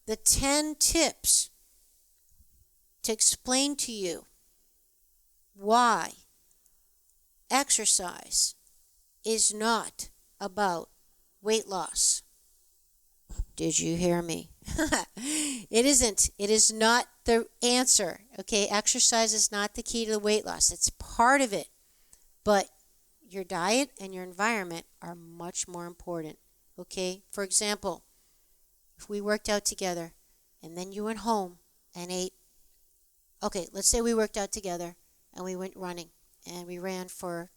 the 10 tips to explain to you why exercise is not about weight loss. Did you hear me? It isn't. It is not the answer. Okay, exercise is not the key to the weight loss. It's part of it. But your diet and your environment are much more important. Okay, for example, if we worked out together and then you went home and ate, okay, let's say we worked out together and we went running and we ran for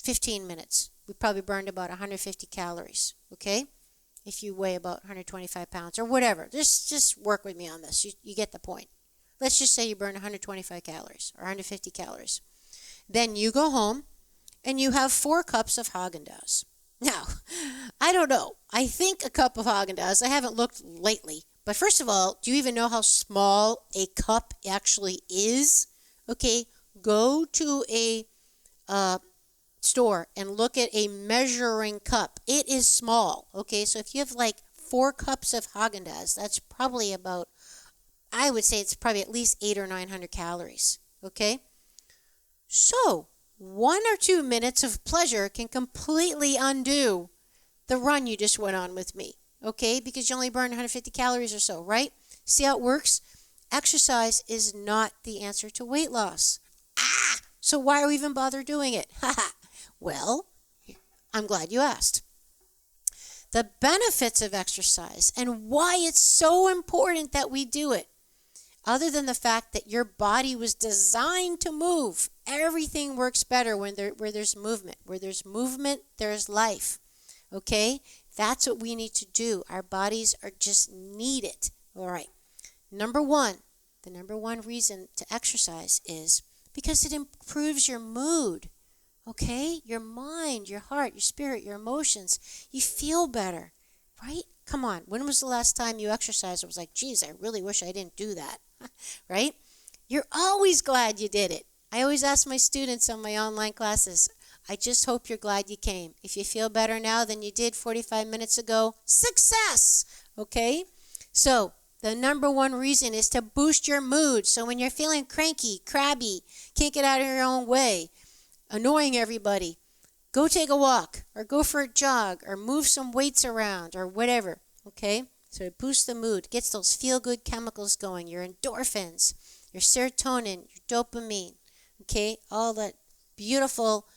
15 minutes. We probably burned about 150 calories, okay? If you weigh about 125 pounds or whatever. Just work with me on this. You get the point. Let's just say you burn 125 calories or 150 calories. Then you go home and you have 4 cups of Haagen-Dazs. Now, I don't know. I think a cup of Haagen-Dazs, I haven't looked lately. But first of all, do you even know how small a cup actually is? Okay, go to a store and look at a measuring cup. It is small. Okay, so if you have like 4 cups of Haagen-Dazs, that's probably about, I would say it's probably at least 800 or 900 calories. Okay, so 1 or 2 minutes of pleasure can completely undo the run you just went on with me. Okay, because you only burn 150 calories or so, right? See how it works? Exercise is not the answer to weight loss. So why are we even bother doing it? Well, I'm glad you asked. The benefits of exercise and why it's so important that we do it, other than the fact that your body was designed to move. Everything works better where there's movement. Where there's movement, there's life. Okay? That's what we need to do. Our bodies are just need it. All right. The number one reason to exercise is because it improves your mood. Okay? Your mind, your heart, your spirit, your emotions. You feel better, right? Come on. When was the last time you exercised and was like, geez, I really wish I didn't do that, right? You're always glad you did it. I always ask my students on my online classes, I just hope you're glad you came. If you feel better now than you did 45 minutes ago, success, okay? So the number one reason is to boost your mood. So when you're feeling cranky, crabby, can't get out of your own way, annoying everybody, go take a walk or go for a jog or move some weights around or whatever, okay? So it boosts the mood, gets those feel-good chemicals going, your endorphins, your serotonin, your dopamine, okay? All that beautiful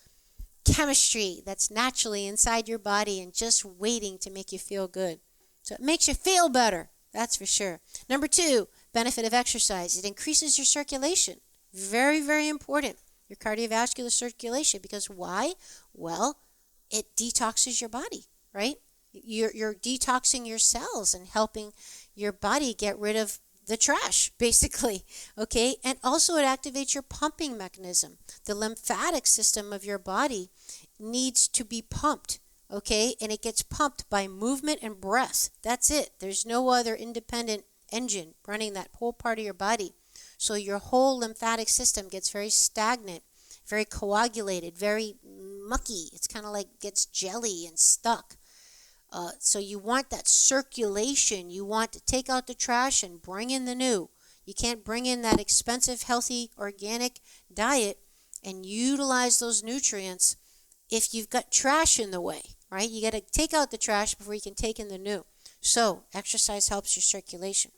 chemistry that's naturally inside your body and just waiting to make you feel good. So it makes you feel better, that's for sure. Number 2, benefit of exercise. It increases your circulation. Very, very important. Your cardiovascular circulation. Because why? Well, it detoxes your body, right? You're detoxing your cells and helping your body get rid of the trash, basically, okay? And also it activates your pumping mechanism. The lymphatic system of your body needs to be pumped, okay? And it gets pumped by movement and breath. That's it. There's no other independent engine running that whole part of your body. So your whole lymphatic system gets very stagnant, very coagulated, very mucky. It's kind of like gets jelly and stuck. So you want that circulation. You want to take out the trash and bring in the new. You can't bring in that expensive, healthy, organic diet and utilize those nutrients if you've got trash in the way, right? You got to take out the trash before you can take in the new. So exercise helps your circulation.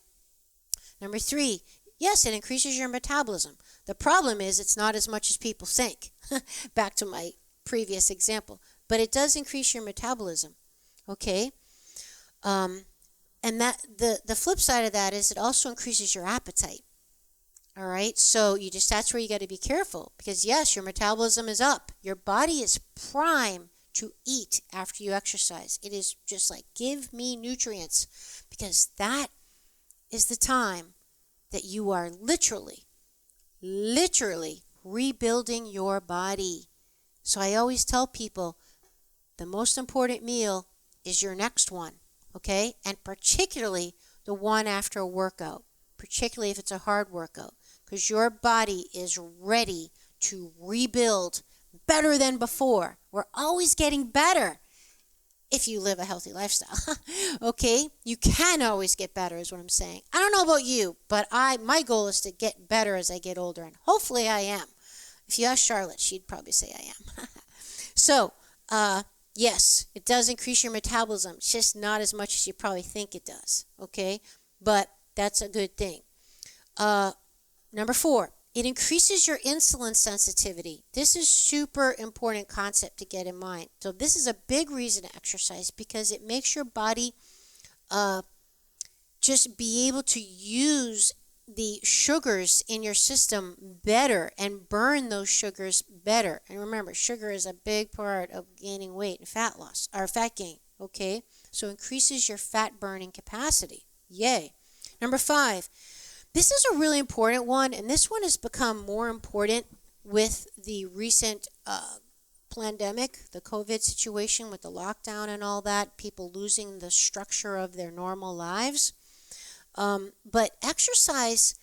Number 3, yes, it increases your metabolism. The problem is it's not as much as people think. Back to my previous example. But it does increase your metabolism. Okay, and that the flip side of that is it also increases your appetite. All right, so that's where you got to be careful because yes, your metabolism is up. Your body is prime to eat after you exercise. It is just like give me nutrients because that is the time that you are literally rebuilding your body. So I always tell people the most important meal is your next one, okay? And particularly the one after a workout, particularly if it's a hard workout, because your body is ready to rebuild better than before. We're always getting better. if you live a healthy lifestyle. Okay, you can always get better is what I'm saying. I don't know about you, but my goal is to get better as I get older, and hopefully I am. If you ask Charlotte, she'd probably say I am. So, yes, it does increase your metabolism. It's just not as much as you probably think it does, okay? But that's a good thing. Number 4, it increases your insulin sensitivity. This is super important concept to get in mind. So this is a big reason to exercise, because it makes your body just be able to use the sugars in your system better and burn those sugars better. And remember, sugar is a big part of gaining weight and fat loss, or fat gain, okay? So increases your fat burning capacity. Yay. Number 5, this is a really important one, and this one has become more important with the recent pandemic, the COVID situation with the lockdown and all that, people losing the structure of their normal lives. But exercise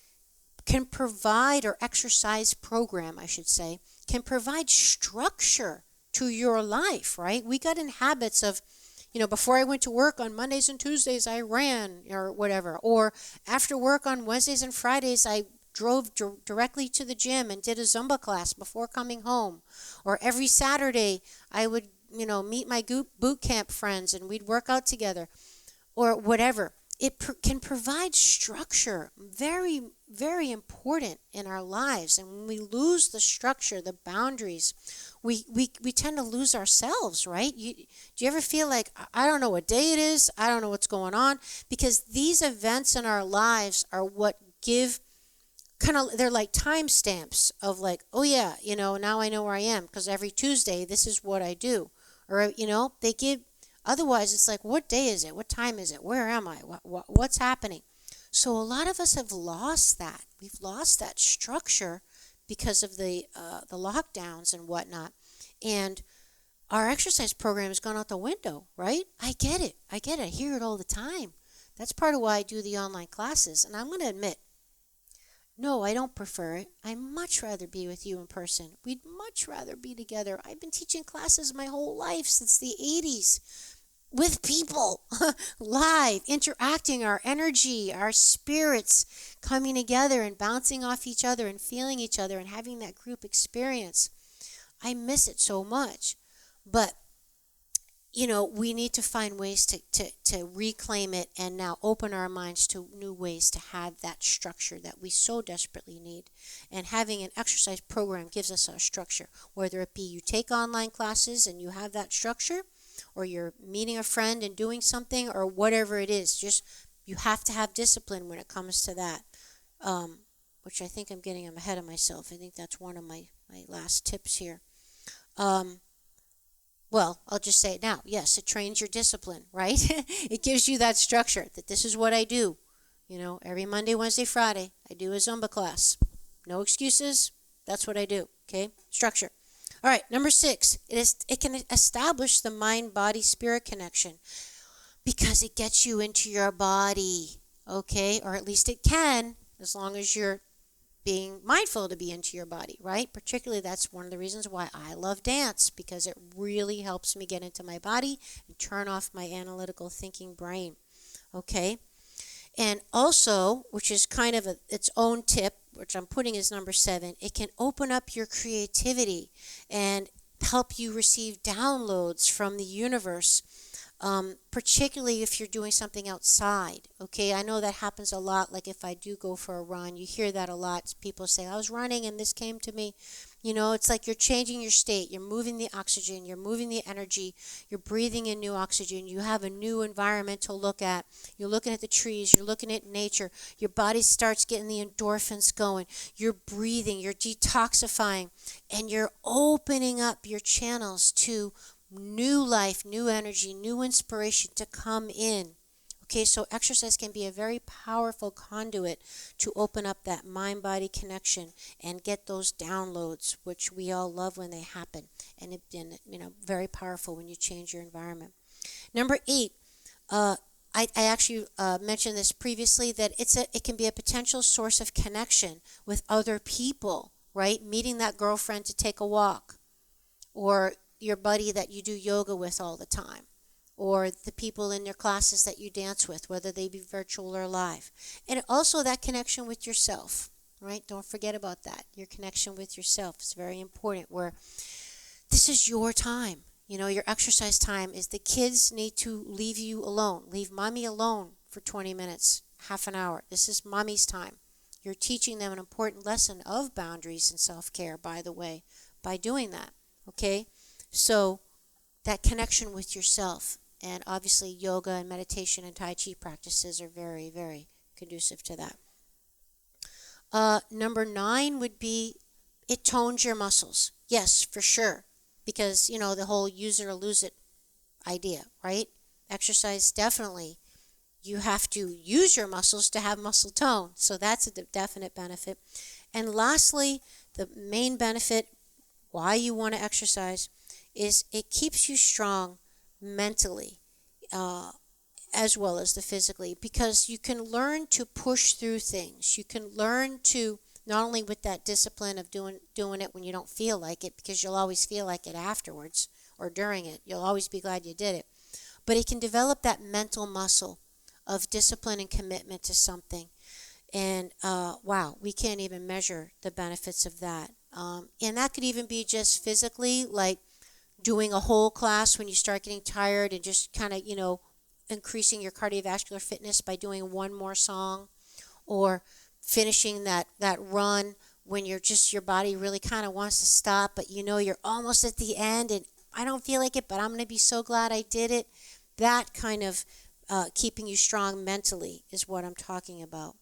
can provide, or exercise program, I should say, can provide structure to your life, right? We got in habits of, before I went to work on Mondays and Tuesdays, I ran or whatever. Or after work on Wednesdays and Fridays, I drove directly to the gym and did a Zumba class before coming home. Or every Saturday, I would, meet my boot camp friends and we'd work out together, or whatever. It can provide structure, very, very important in our lives. And when we lose the structure, the boundaries, we tend to lose ourselves, right? Do you ever feel like, I don't know what day it is, I don't know what's going on? Because these events in our lives are what give they're like timestamps of like, oh yeah, now I know where I am, because every Tuesday, this is what I do. Or, they give. Otherwise, it's like, what day is it? What time is it? Where am I? What's happening? So a lot of us have lost that. We've lost that structure because of the lockdowns and whatnot. And our exercise program has gone out the window, right? I get it. I hear it all the time. That's part of why I do the online classes. And I'm going to admit, no, I don't prefer it. I'd much rather be with you in person. We'd much rather be together. I've been teaching classes my whole life, since the 80s. With people, live, interacting, our energy, our spirits coming together and bouncing off each other and feeling each other and having that group experience. I miss it so much. But, we need to find ways to reclaim it and now open our minds to new ways to have that structure that we so desperately need. And having an exercise program gives us our structure, whether it be you take online classes and you have that structure, or you're meeting a friend and doing something, or whatever it is. Just, you have to have discipline when it comes to that, which I think I'm getting ahead of myself. I think that's one of my last tips here. Well, I'll just say it now. Yes, it trains your discipline, right? It gives you that structure, that this is what I do. Every Monday, Wednesday, Friday, I do a Zumba class. No excuses. That's what I do, okay? Structure. All right, number 6, it can establish the mind-body-spirit connection, because it gets you into your body, okay? Or at least it can, as long as you're being mindful to be into your body, right? Particularly, that's one of the reasons why I love dance, because it really helps me get into my body and turn off my analytical thinking brain, okay? And also, which is kind of its own tip, which I'm putting as number 7, it can open up your creativity and help you receive downloads from the universe, particularly if you're doing something outside, okay? I know that happens a lot, like if I do go for a run, you hear that a lot. People say, I was running and this came to me. It's like you're changing your state. You're moving the oxygen. You're moving the energy. You're breathing in new oxygen. You have a new environment to look at. You're looking at the trees. You're looking at nature. Your body starts getting the endorphins going. You're breathing. You're detoxifying. And you're opening up your channels to new life, new energy, new inspiration to come in. Okay, so exercise can be a very powerful conduit to open up that mind-body connection and get those downloads, which we all love when they happen. And it's very powerful when you change your environment. Number 8, I actually mentioned this previously, that it can be a potential source of connection with other people, right? Meeting that girlfriend to take a walk, or your buddy that you do yoga with all the time, or the people in their classes that you dance with, whether they be virtual or live. And also that connection with yourself, right? Don't forget about that. Your connection with yourself is very important, where this is your time. You know, your exercise time is the kids need to leave you alone. Leave mommy alone for 20 minutes, half an hour. This is mommy's time. You're teaching them an important lesson of boundaries and self-care, by the way, by doing that, okay? So that connection with yourself, and obviously yoga and meditation and Tai Chi practices are very, very conducive to that. Number 9 would be it tones your muscles. Yes, for sure, because, you know, the whole use it or lose it idea, right? Exercise, definitely. You have to use your muscles to have muscle tone. So that's a definite benefit. And lastly, the main benefit why you want to exercise is it keeps you strong mentally as well as the physically, because you can learn to push through things. You can learn to, not only with that discipline of doing it when you don't feel like it, because you'll always feel like it afterwards or during it. You'll always be glad you did it. But it can develop that mental muscle of discipline and commitment to something. And wow, we can't even measure the benefits of that. And that could even be just physically, like doing a whole class when you start getting tired, and just kind of, you know, increasing your cardiovascular fitness by doing one more song, or finishing that run when your body really kind of wants to stop, but you know you're almost at the end and I don't feel like it, but I'm going to be so glad I did it. That kind of keeping you strong mentally is what I'm talking about.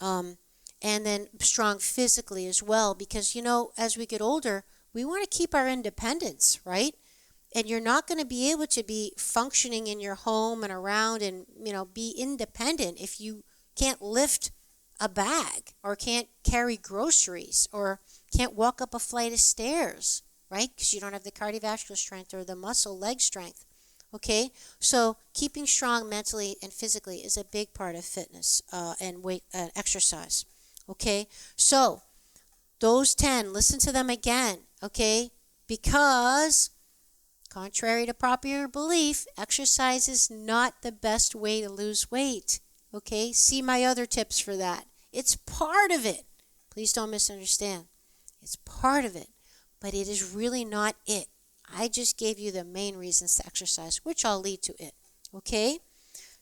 And then strong physically as well, because, you know, as we get older, we want to keep our independence, right? And you're not going to be able to be functioning in your home and around and, you know, be independent if you can't lift a bag, or can't carry groceries, or can't walk up a flight of stairs, right? Because you don't have the cardiovascular strength or the muscle leg strength. Okay, so keeping strong mentally and physically is a big part of fitness and weight exercise. Okay, so those 10, listen to them again. Okay, because contrary to popular belief, exercise is not the best way to lose weight. Okay, see my other tips for that. It's part of it. Please don't misunderstand. It's part of it, but it is really not it. I just gave you the main reasons to exercise, which all lead to it. Okay?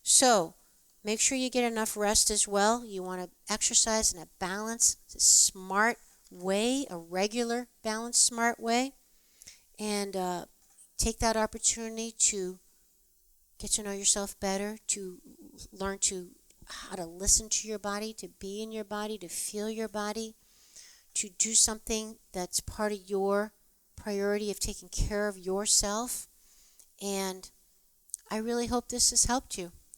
So, make sure you get enough rest as well. You want to exercise in a balanced, smart way, a regular, balanced, smart way. And take that opportunity to get to know yourself better, to learn how to listen to your body, to be in your body, to feel your body, to do something that's part of your priority of taking care of yourself. And I really hope this has helped you.